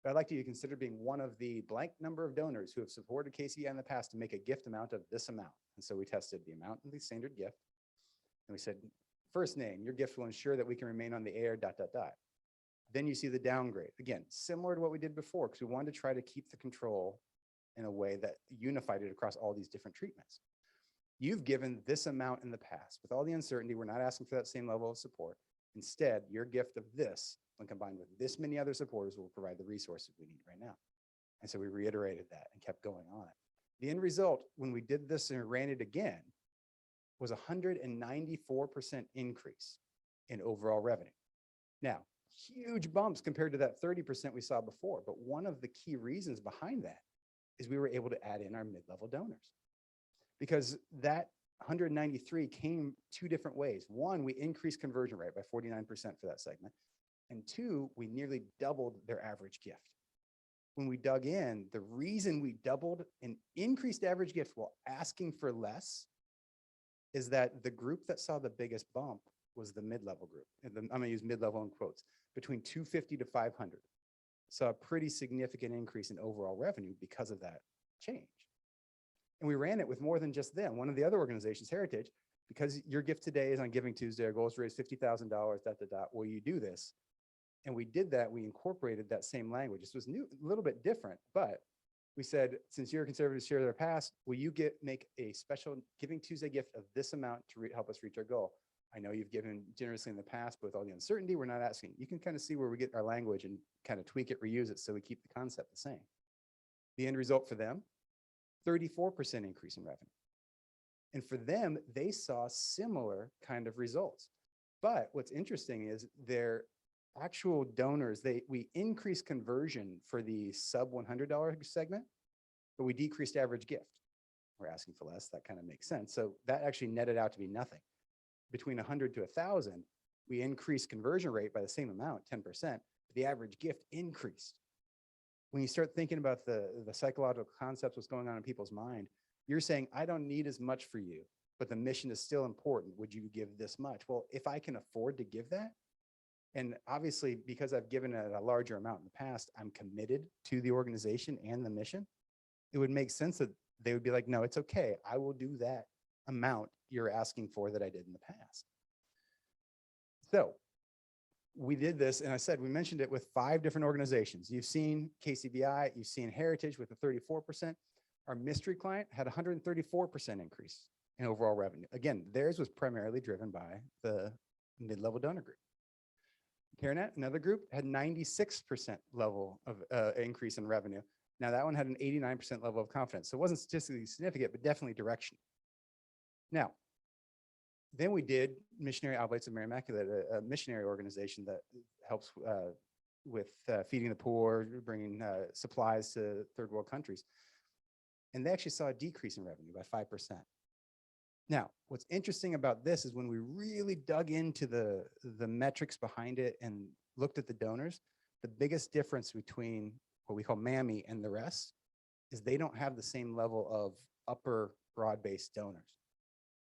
but I'd like you to consider being one of the blank number of donors who have supported KCBI in the past to make a gift amount of this amount. And so we tested the amount of the standard gift. And we said, first name, your gift will ensure that we can remain on the air, ... Then you see the downgrade. Again, similar to what we did before, because we wanted to try to keep the control in a way that unified it across all these different treatments. You've given this amount in the past. With all the uncertainty, we're not asking for that same level of support. Instead, your gift of this, when combined with this many other supporters, will provide the resources we need right now. And so we reiterated that and kept going on it. The end result, when we did this and ran it again, was 194% increase in overall revenue. Now, huge bumps compared to that 30% we saw before, but one of the key reasons behind that is we were able to add in our mid-level donors. Because that 193 came 2 different ways. One, we increased conversion rate by 49% for that segment. And 2, we nearly doubled their average gift. When we dug in, the reason we doubled and increased average gift while asking for less is that the group that saw the biggest bump was the mid-level group. And I'm gonna use mid-level in quotes, between 250 to 500. Saw a pretty significant increase in overall revenue because of that change. And we ran it with more than just them. One of the other organizations, Heritage, because your gift today is on Giving Tuesday, our goal is to raise $50,000, ... Will you do this? And we did that, we incorporated that same language. This was new, a little bit different, but we said, since you're a conservative share of their past, will you make a special Giving Tuesday gift of this amount to help us reach our goal? I know you've given generously in the past, but with all the uncertainty, we're not asking. You can kind of see where we get our language and kind of tweak it, reuse it, so we keep the concept the same. The end result for them, 34% increase in revenue. And for them, they saw similar kind of results. But what's interesting is their actual donors, we increased conversion for the sub $100 segment, but we decreased average gift. We're asking for less. That kind of makes sense. So that actually netted out to be nothing. Between 100 to 1,000, we increased conversion rate by the same amount, 10%, but the average gift increased. When you start thinking about the psychological concepts, what's going on in people's mind, you're saying, I don't need as much for you, but the mission is still important. Would you give this much? Well, if I can afford to give that, and obviously because I've given it a larger amount in the past, I'm committed to the organization and the mission, it would make sense that they would be like, no, it's okay. I will do that amount you're asking for that I did in the past. So we did this, and I said, we mentioned it with 5 different organizations. You've seen KCBI, you've seen Heritage with a 34%. Our mystery client had 134% increase in overall revenue. Again, theirs was primarily driven by the mid-level donor group. CareNet, another group, had 96% level of increase in revenue. Now that one had an 89% level of confidence. So it wasn't statistically significant, but definitely direction. Now, then we did Missionary Oblates of Mary Immaculate, a missionary organization that helps with feeding the poor, bringing supplies to third world countries. And they actually saw a decrease in revenue by 5%. Now, what's interesting about this is when we really dug into the metrics behind it and looked at the donors, the biggest difference between what we call MAMI and the rest is they don't have the same level of upper broad-based donors.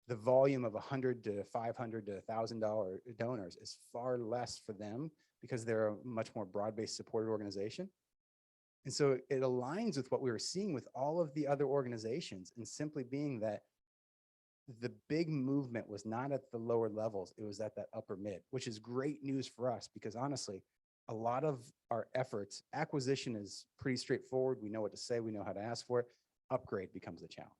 The volume of 100 to 500 to $1,000 donors is far less for them because they're a much more broad-based supported organization. And so it aligns with what we were seeing with all of the other organizations, and simply being that the big movement was not at the lower levels, it was at that upper mid, which is great news for us because honestly, a lot of our efforts, acquisition is pretty straightforward. We know what to say, we know how to ask for it. Upgrade becomes a challenge.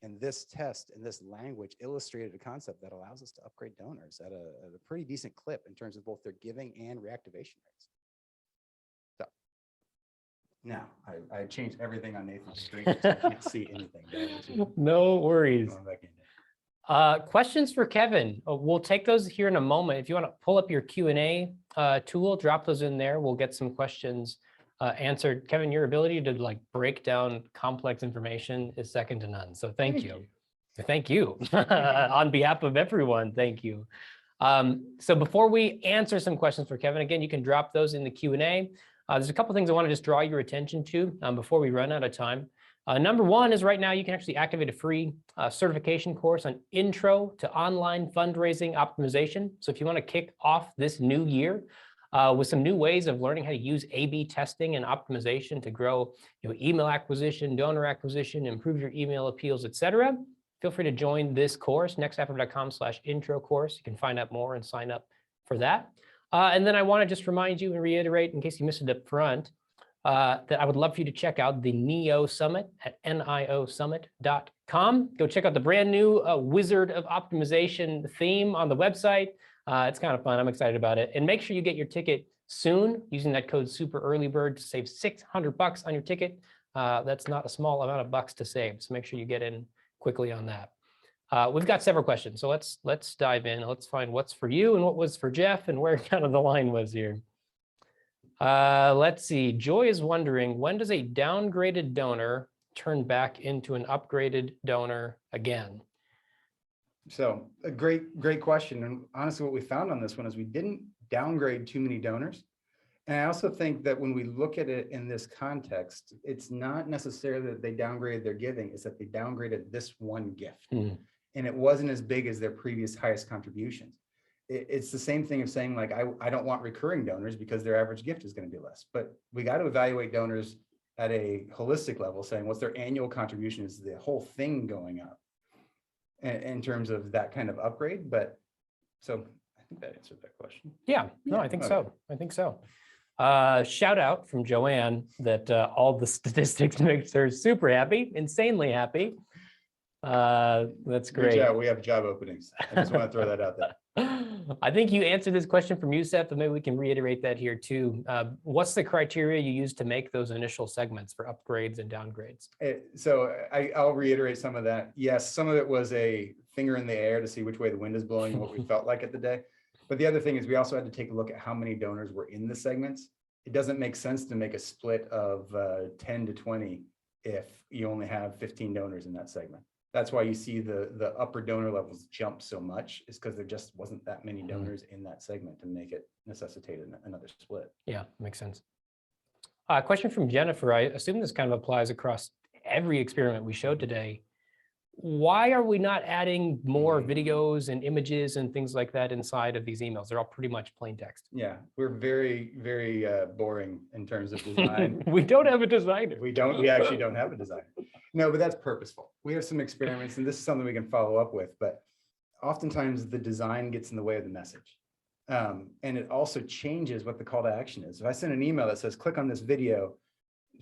And this test and this language illustrated a concept that allows us to upgrade donors at a pretty decent clip in terms of both their giving and reactivation rates. So now I changed everything on Nathan's screen, so I can't see anything. No worries. Going back in. Questions for Kevin? We'll take those here in a moment. If you want to pull up your Q&A tool, drop those in there. We'll get some questions answered. Kevin, your ability to like break down complex information is second to none. So thank you. Thank you. On behalf of everyone, thank you. So before we answer some questions for Kevin, again, you can drop those in the Q&A. There's a couple things I want to just draw your attention to before we run out of time. Number one is right now you can actually activate a free certification course on Intro to Online Fundraising Optimization. So if you want to kick off this new year with some new ways of learning how to use A/B testing and optimization to grow email acquisition, donor acquisition, improve your email appeals, etc., feel free to join this course, nextafter.com/intro course. You can find out more and sign up for that. And then I want to just remind you and reiterate, in case you missed it up front, that I would love for you to check out the NEO Summit at niosummit.com. Go check out the brand new Wizard of Optimization theme on the website. It's kind of fun. I'm excited about it. And make sure you get your ticket soon using that code SUPEREARLYBIRD to save $600 on your ticket. That's not a small amount of bucks to save. So make sure you get in quickly on that. We've got several questions. So let's dive in. Let's find what's for you and what was for Jeff and where kind of the line was here. Let's see. Joy is wondering, when does a downgraded donor turn back into an upgraded donor again? So a great question. And honestly, what we found on this one is we didn't downgrade too many donors. And I also think that when we look at it in this context, it's not necessarily that they downgraded their giving, it's that they downgraded this one gift. And it wasn't as big as their previous highest contributions. It's the same thing of saying, like, I don't want recurring donors because their average gift is going to be less. But we got to evaluate donors at a holistic level, saying what's their annual contribution? Is the whole thing going up in terms of that kind of upgrade? But so I think that answered that question. Yeah, no, I think so. I think so. Shout out from Joanne that all the statistics makes her super happy, insanely happy. That's Reach great. out, we have job openings. I just want to throw that out there. I think you answered this question from Youssef, but maybe we can reiterate that here too. What's the criteria you use to make those initial segments for upgrades and downgrades? So I'll reiterate some of that. Yes, some of it was a finger in the air to see which way the wind is blowing and what we felt like at the day. But the other thing is we also had to take a look at how many donors were in the segments. It doesn't make sense to make a split of 10 to 20 if you only have 15 donors in that segment. That's why you see the upper donor levels jump so much, is because there just wasn't that many donors in that segment to make it necessitate another split. Yeah, makes sense. Question from Jennifer. I assume this kind of applies across every experiment we showed today. Why are we not adding more videos and images and things like that inside of these emails? They're all pretty much plain text. Yeah, we're very, very boring in terms of design. We don't have a designer. We actually don't have a designer. No, but that's purposeful. We have some experiments, and this is something we can follow up with, but oftentimes the design gets in the way of the message. And it also changes what the call to action is. If I send an email that says, click on this video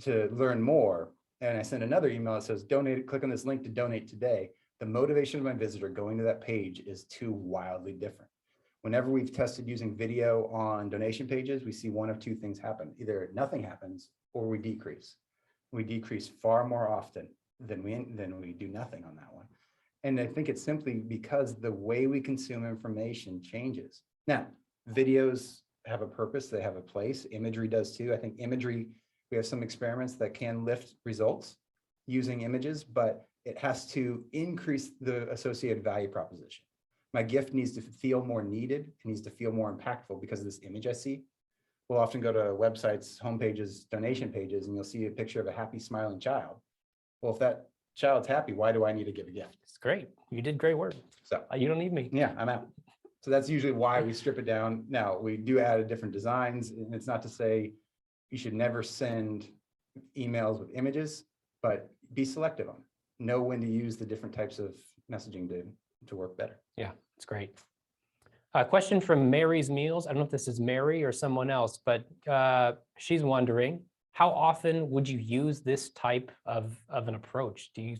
to learn more, and I send another email that says, donate, click on this link to donate today, the motivation of my visitor going to that page is too wildly different. Whenever we've tested using video on donation pages, we see one of two things happen. Either nothing happens or we decrease. We decrease far more often than we do nothing on that one. And I think it's simply because the way we consume information changes. Now, videos have a purpose, they have a place. Imagery does too. I think imagery, we have some experiments that can lift results using images, but it has to increase the associated value proposition. My gift needs to feel more needed. It needs to feel more impactful because of this image I see. We'll often go to websites, homepages, donation pages, and you'll see a picture of a happy, smiling child. Well, if that child's happy, why do I need to give a gift? It's great. You did great work. So You don't need me. yeah, I'm out. So that's usually why we strip it down. Now, we do add different designs, and it's not to say you should never send emails with images, but be selective on it. Know when to use the different types of messaging to work better. Yeah, it's great. A question from Mary's Meals. I don't know if this is Mary or someone else, but she's wondering, how often would you use this type of an approach? Do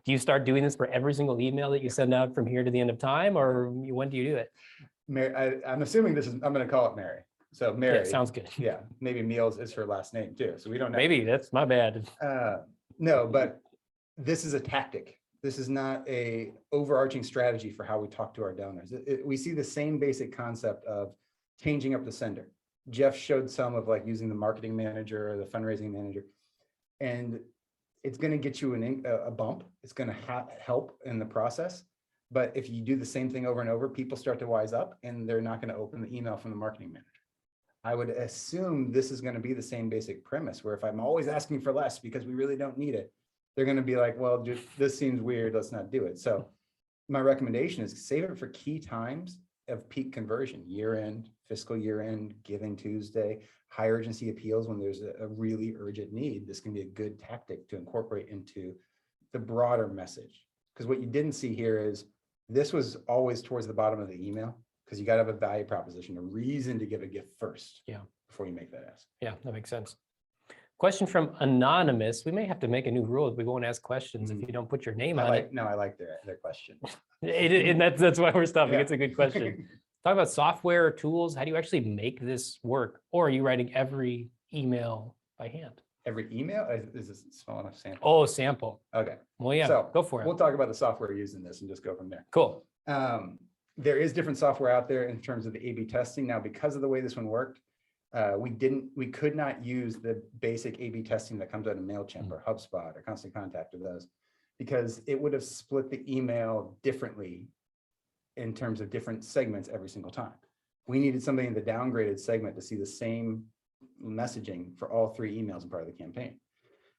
you start doing this for every single email that you send out from here to the end of time, or when do you do it? Mary, I'm assuming this is, I'm going to call it Mary. So Mary. Yeah, sounds good. Yeah, maybe Meals is her last name too. So we don't know. Maybe that's my bad. No, but this is a tactic. This is not a overarching strategy for how we talk to our donors. We see the same basic concept of changing up the sender. Jeff showed some of like using the marketing manager or the fundraising manager, and it's going to get you a bump. It's going to help in the process. But if you do the same thing over and over, people start to wise up and they're not going to open the email from the marketing manager. I would assume this is going to be the same basic premise, where if I'm always asking for less because we really don't need it, they're going to be like, well, this seems weird, let's not do it. So my recommendation is save it for key times of peak conversion, year end, fiscal year end, Giving Tuesday, high urgency appeals when there's a really urgent need. This can be a good tactic to incorporate into the broader message. Because what you didn't see here is this was always towards the bottom of the email, because you got to have a value proposition, a reason to give a gift first. Yeah. Before you make that ask. Yeah, that makes sense. Question from Anonymous. We may have to make a new rule. We won't ask questions if you don't put your name on it. No, I like their question. And that's why we're stopping. Yeah. It's a good question. Talk about software or tools. How do you actually make this work? Or are you writing every email by hand? Every email is this small enough sample? Oh, sample. Okay. Well, yeah, So, go for it. We'll talk about the software used in this and just go from there. Cool. There is different software out there in terms of the A/B testing. Now, because of the way this one worked, we could not use the basic A/B testing that comes out of MailChimp or HubSpot or Constant Contact or those, because it would have split the email differently in terms of different segments every single time. We needed somebody in the downgraded segment to see the same messaging for all three emails in part of the campaign.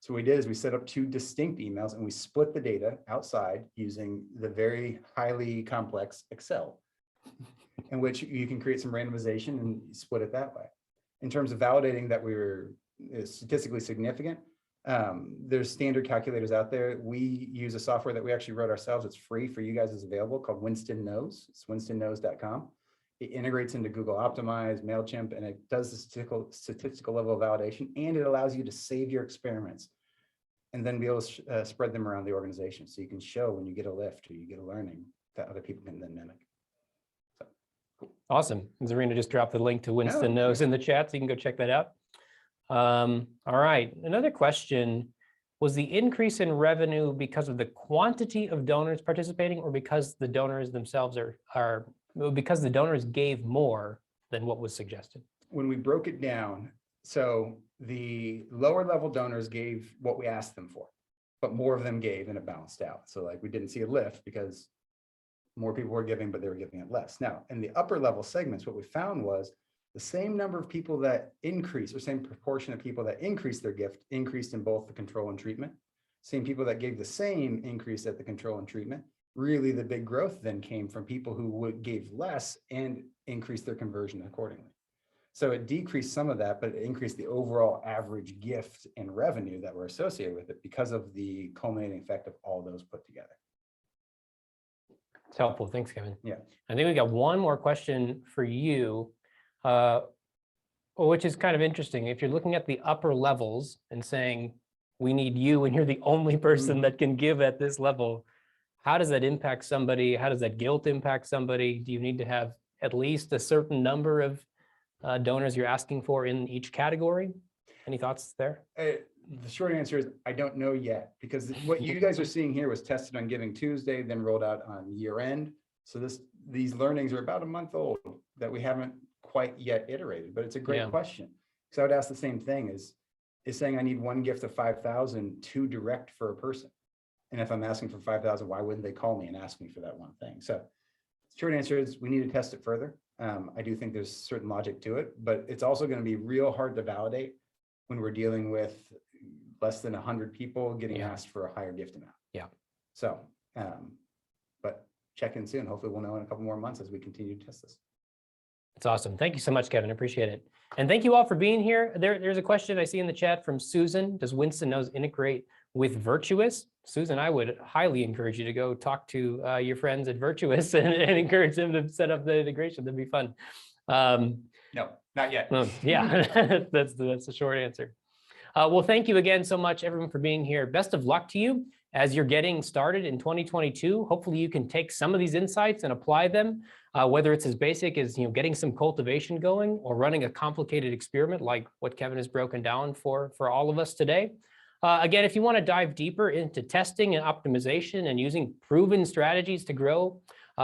So what we did is we set up two distinct emails and we split the data outside using the very highly complex Excel, in which you can create some randomization and split it that way. In terms of validating that we were statistically significant, there's standard calculators out there. We use a software that we actually wrote ourselves. It's free for you guys, it's available, called Winston Knows. It's winstonknows.com. It integrates into Google Optimize, MailChimp, and it does the statistical level of validation, and it allows you to save your experiments and then be able to spread them around the organization. So you can show when you get a lift or you get a learning that other people can then mimic. So, cool. Awesome. Zarina just dropped the link to Winston Oh, Knows in the chat, so you can go check that out. All right. Another question. Was the increase in revenue because of the quantity of donors participating, or because the donors themselves because the donors gave more than what was suggested? When we broke it down, so the lower level donors gave what we asked them for, but more of them gave and it balanced out. So like we didn't see a lift because more people were giving, but they were giving it less. Now, in the upper level segments, what we found was the same number of people that increased, or same proportion of people that increased their gift, increased in both the control and treatment. Same people that gave the same increase at the control and treatment. Really, the big growth then came from people who gave less and increased their conversion accordingly. So it decreased some of that, but it increased the overall average gift and revenue that were associated with it because of the culminating effect of all those put together. It's helpful. Thanks, Kevin. Yeah. I think we got one more question for you, which is kind of interesting. If you're looking at the upper levels and saying, we need you and you're the only person that can give at this level, how does that impact somebody? How does that guilt impact somebody? Do you need to have at least a certain number of donors you're asking for in each category? Any thoughts there? The short answer is I don't know yet, because what you guys are seeing here was tested on Giving Tuesday, then rolled out on year end. So these learnings are about a month old that we haven't quite yet iterated, but it's a great question. So I would ask the same thing, is saying I need one gift of 5,000 too direct for a person? And if I'm asking for 5,000, why wouldn't they call me and ask me for that one thing? So short answer is we need to test it further. I do think there's certain logic to it, but it's also going to be real hard to validate when we're dealing with less than 100 people getting asked for a higher gift amount. Yeah. So, but check in soon. Hopefully we'll know in a couple more months as we continue to test this. That's awesome. Thank you so much, Kevin. Appreciate it. And thank you all for being here. There's a question I see in the chat from Susan. Does Winston Knows integrate with Virtuous? Susan, I would highly encourage you to go talk to your friends at Virtuous and encourage them to set up the integration. That'd be fun. No, not yet. Yeah, that's the short answer. Well, thank you again so much, everyone, for being here. Best of luck to you as you're getting started in 2022. Hopefully you can take some of these insights and apply them, whether it's as basic as getting some cultivation going or running a complicated experiment like what Kevin has broken down for all of us today. Again, if you want to dive deeper into testing and optimization and using proven strategies to grow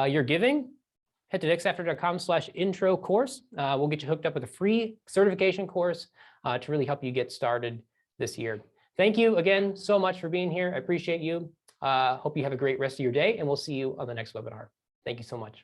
your giving, head to nextafter.com/intro course. We'll get you hooked up with a free certification course to really help you get started this year. Thank you again so much for being here. I appreciate you. Hope you have a great rest of your day, and we'll see you on the next webinar. Thank you so much.